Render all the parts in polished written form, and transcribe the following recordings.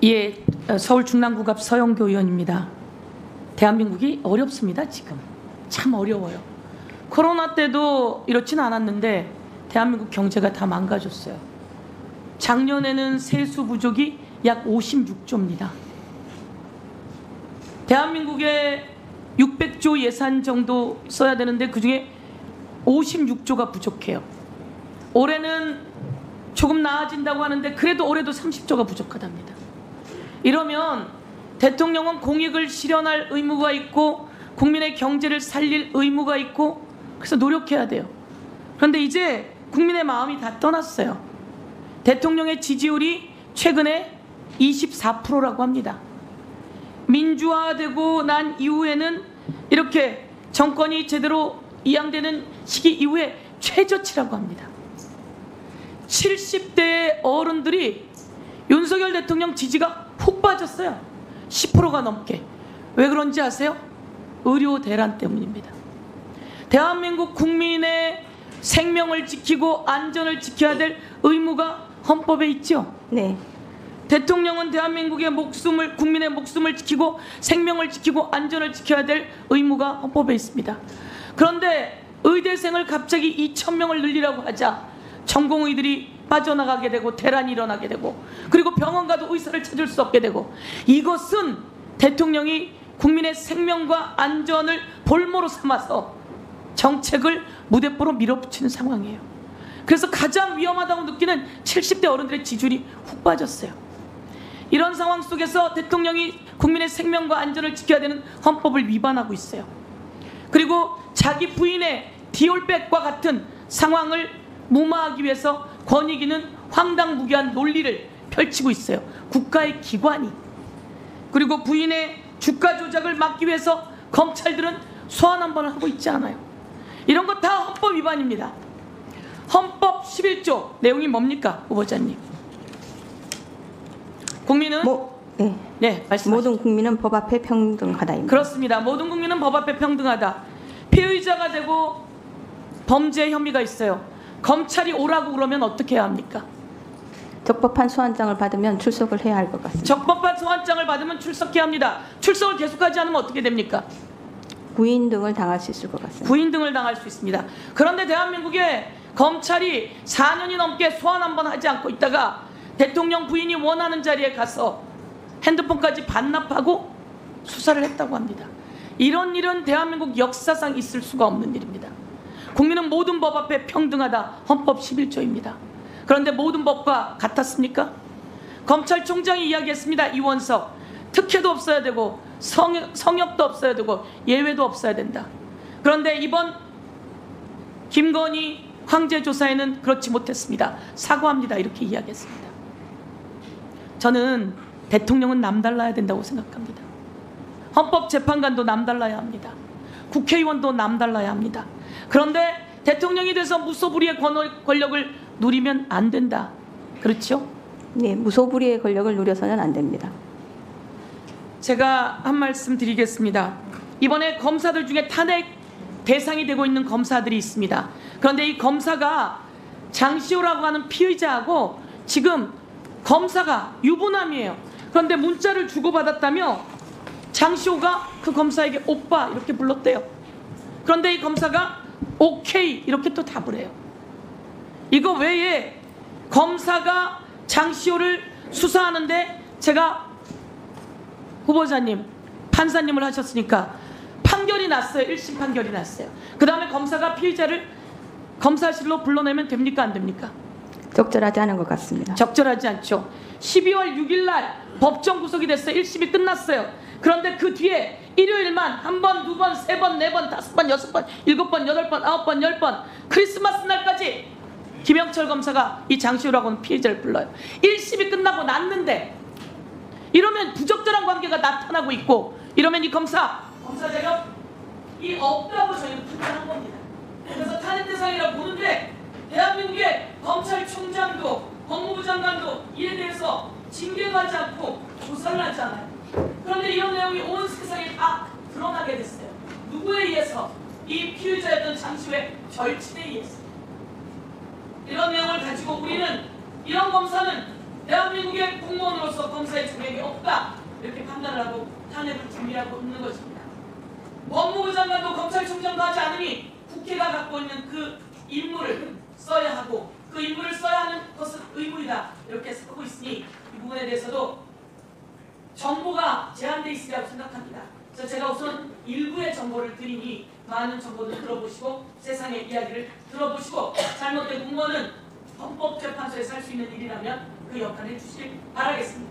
예, 서울 중랑구갑 서영교 의원입니다. 대한민국이 어렵습니다. 지금 참 어려워요. 코로나 때도 이렇진 않았는데 대한민국 경제가 다 망가졌어요. 작년에는 세수 부족이 약 56조입니다. 대한민국에 600조 예산 정도 써야 되는데 그중에 56조가 부족해요. 올해는 조금 나아진다고 하는데 그래도 올해도 30조가 부족하답니다. 이러면 대통령은 공익을 실현할 의무가 있고 국민의 경제를 살릴 의무가 있고 그래서 노력해야 돼요. 그런데 이제 국민의 마음이 다 떠났어요. 대통령의 지지율이 최근에 24%라고 합니다. 민주화되고 난 이후에는 이렇게 정권이 제대로 이양되는 시기 이후에 최저치라고 합니다. 70대 어른들이 윤석열 대통령 지지가 훅 빠졌어요. 10%가 넘게. 왜 그런지 아세요? 의료 대란 때문입니다. 대한민국 국민의 생명을 지키고 안전을 지켜야 될 의무가 헌법에 있죠. 네. 대통령은 대한민국의 목숨을, 국민의 목숨을 지키고 생명을 지키고 안전을 지켜야 될 의무가 헌법에 있습니다. 그런데 의대생을 갑자기 2,000명을 늘리라고 하자 전공의들이 빠져나가게 되고 대란이 일어나게 되고 그리고 병원 가도 의사를 찾을 수 없게 되고 이것은 대통령이 국민의 생명과 안전을 볼모로 삼아서 정책을 무대뽀로 밀어붙이는 상황이에요. 그래서 가장 위험하다고 느끼는 70대 어른들의 지지율이 훅 빠졌어요. 이런 상황 속에서 대통령이 국민의 생명과 안전을 지켜야 되는 헌법을 위반하고 있어요. 그리고 자기 부인의 디올백과 같은 상황을 무마하기 위해서 권익위는 황당무계한 논리를 펼치고 있어요. 국가의 기관이. 그리고 부인의 주가 조작을 막기 위해서 검찰들은 소환 한 번을 하고 있지 않아요. 이런 거 다 헌법 위반입니다. 헌법 11조 내용이 뭡니까, 후보자님? 국민은 네, 말씀하시죠. 모든 국민은 법 앞에 평등하다입니다. 그렇습니다. 모든 국민은 법 앞에 평등하다. 피의자가 되고 범죄 혐의가 있어요. 검찰이 오라고 그러면 어떻게 해야 합니까? 적법한 소환장을 받으면 출석을 해야 할 것 같습니다. 적법한 소환장을 받으면 출석해야 합니다. 출석을 계속하지 않으면 어떻게 됩니까? 구인 등을 당할 수 있을 것 같습니다. 구인 등을 당할 수 있습니다. 그런데 대한민국에 검찰이 4년이 넘게 소환 한 번 하지 않고 있다가 대통령 부인이 원하는 자리에 가서 핸드폰까지 반납하고 수사를 했다고 합니다. 이런 일은 대한민국 역사상 있을 수가 없는 일입니다. 국민은 모든 법 앞에 평등하다. 헌법 11조입니다. 그런데 모든 법과 같았습니까? 검찰총장이 이야기했습니다. 이원석. 특혜도 없어야 되고 성역도 없어야 되고 예외도 없어야 된다. 그런데 이번 김건희 황제 조사에는 그렇지 못했습니다. 사과합니다. 이렇게 이야기했습니다. 저는 대통령은 남달라야 된다고 생각합니다. 헌법재판관도 남달라야 합니다. 국회의원도 남달라야 합니다. 그런데 대통령이 돼서 무소불위의 권력을 누리면 안 된다. 그렇죠? 네, 무소불위의 권력을 누려서는 안 됩니다. 제가 한 말씀 드리겠습니다. 이번에 검사들 중에 탄핵 대상이 되고 있는 검사들이 있습니다. 그런데 이 검사가 장시호라고 하는 피의자하고 지금 검사가 유부남이에요. 그런데 문자를 주고받았다며 장시호가 그 검사에게 오빠 이렇게 불렀대요. 그런데 이 검사가 오케이 이렇게 또 답을 해요. 이거 외에 검사가 장시호를 수사하는데 제가 후보자님, 판사님을 하셨으니까 판결이 났어요. 1심 판결이 났어요. 그 다음에 검사가 피의자를 검사실로 불러내면 됩니까? 안 됩니까? 적절하지 않은 것 같습니다. 적절하지 않죠. 12월 6일 날 법정 구속이 됐어요. 1심이 끝났어요. 그런데 그 뒤에 일요일만 한 번, 두 번, 세 번, 네 번, 다섯 번, 여섯 번, 일곱 번, 여덟 번, 아홉 번, 열 번 크리스마스 날까지 김영철 검사가 이 장시호라고 하는 피해자를 불러요. 1심이 끝나고 났는데 이러면 부적절한 관계가 나타나고 있고 이러면 이 검사 자격이 없다고 저희는 판단한 겁니다. 그래서 탄핵 대상이라고 보는데 대한민국의 검찰총장도 법무부 장관도 이에 대해서 징계하지 않고 조사를 하지 않아요. 그런데 이런 내용이 온 세상에 다 드러나게 됐어요. 누구에 의해서? 이 피의자였던 장시호의 절친에 의해서. 이런 내용을 가지고 우리는 이런 검사는 대한민국의 공무원으로서 검사의 자격이 없다 이렇게 판단을 하고 탄핵을 준비하고 있는 것입니다. 법무부 장관도 검찰총장도 하지 않으니 국회가 갖고 있는 그 임무를 써야 하고 그 임무를 써야 하는 것은 의무이다 이렇게 쓰고 있으니 이 부분에 대해서도 정보가 제한되어 있으리라고 생각합니다. 그래서 제가 우선 일부의 정보를 드리니 많은 정보를 들어보시고 세상의 이야기를 들어보시고 잘못된 공무원은 헌법재판소에서 할 수 있는 일이라면 그 역할을 해주시길 바라겠습니다.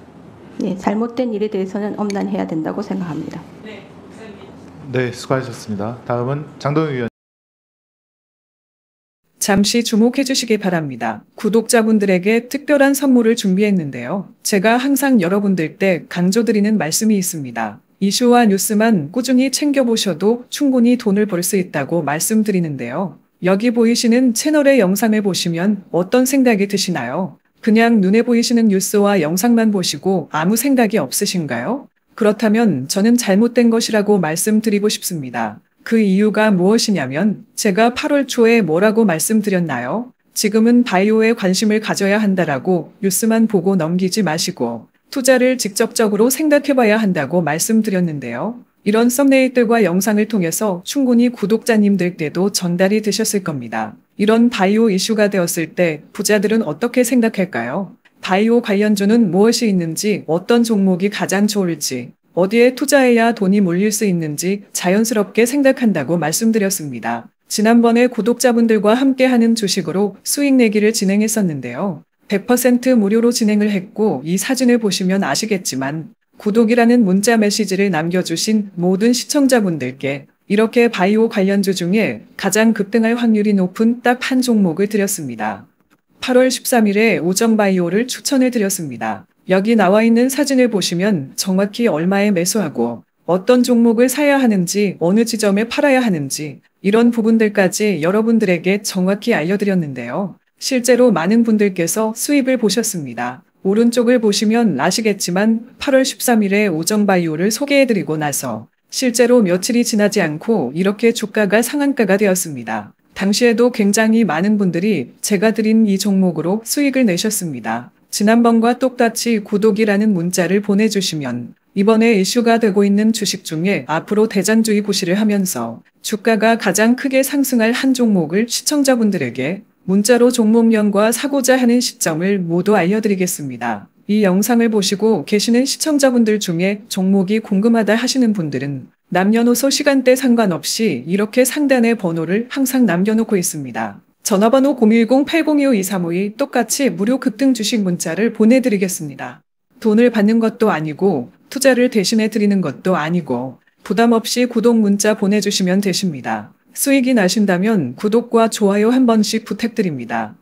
네, 잘못된 일에 대해서는 엄단해야 된다고 생각합니다. 네, 이상입니다. 네, 수고하셨습니다. 다음은 장동윤 의원. 잠시 주목해 주시기 바랍니다. 구독자분들에게 특별한 선물을 준비했는데요. 제가 항상 여러분들께 강조드리는 말씀이 있습니다. 이슈와 뉴스만 꾸준히 챙겨보셔도 충분히 돈을 벌 수 있다고 말씀드리는데요. 여기 보이시는 채널의 영상을 보시면 어떤 생각이 드시나요? 그냥 눈에 보이시는 뉴스와 영상만 보시고 아무 생각이 없으신가요? 그렇다면 저는 잘못된 것이라고 말씀드리고 싶습니다. 그 이유가 무엇이냐면 제가 8월 초에 뭐라고 말씀드렸나요? 지금은 바이오에 관심을 가져야 한다라고 뉴스만 보고 넘기지 마시고 투자를 직접적으로 생각해봐야 한다고 말씀드렸는데요. 이런 썸네일들과 영상을 통해서 충분히 구독자님들께도 전달이 되셨을 겁니다. 이런 바이오 이슈가 되었을 때 부자들은 어떻게 생각할까요? 바이오 관련주는 무엇이 있는지, 어떤 종목이 가장 좋을지, 어디에 투자해야 돈이 몰릴 수 있는지 자연스럽게 생각한다고 말씀드렸습니다. 지난번에 구독자분들과 함께하는 주식으로 수익 내기를 진행했었는데요. 100% 무료로 진행을 했고 이 사진을 보시면 아시겠지만 구독이라는 문자 메시지를 남겨주신 모든 시청자분들께 이렇게 바이오 관련주 중에 가장 급등할 확률이 높은 딱 한 종목을 드렸습니다. 8월 13일에 오정바이오를 추천해 드렸습니다. 여기 나와 있는 사진을 보시면 정확히 얼마에 매수하고 어떤 종목을 사야 하는지 어느 지점에 팔아야 하는지 이런 부분들까지 여러분들에게 정확히 알려드렸는데요. 실제로 많은 분들께서 수입을 보셨습니다. 오른쪽을 보시면 아시겠지만 8월 13일에 오정바이오를 소개해드리고 나서 실제로 며칠이 지나지 않고 이렇게 주가가 상한가가 되었습니다. 당시에도 굉장히 많은 분들이 제가 드린 이 종목으로 수익을 내셨습니다. 지난번과 똑같이 구독이라는 문자를 보내주시면 이번에 이슈가 되고 있는 주식 중에 앞으로 대장주의 구시를 하면서 주가가 가장 크게 상승할 한 종목을 시청자분들에게 문자로 종목명과 사고자 하는 시점을 모두 알려드리겠습니다. 이 영상을 보시고 계시는 시청자분들 중에 종목이 궁금하다 하시는 분들은 남녀노소 시간대 상관없이 이렇게 상단에 번호를 항상 남겨놓고 있습니다. 전화번호 010-802-5352 똑같이 무료 급등 주식 문자를 보내드리겠습니다. 돈을 받는 것도 아니고 투자를 대신해 드리는 것도 아니고 부담 없이 구독 문자 보내주시면 되십니다. 수익이 나신다면 구독과 좋아요 한 번씩 부탁드립니다.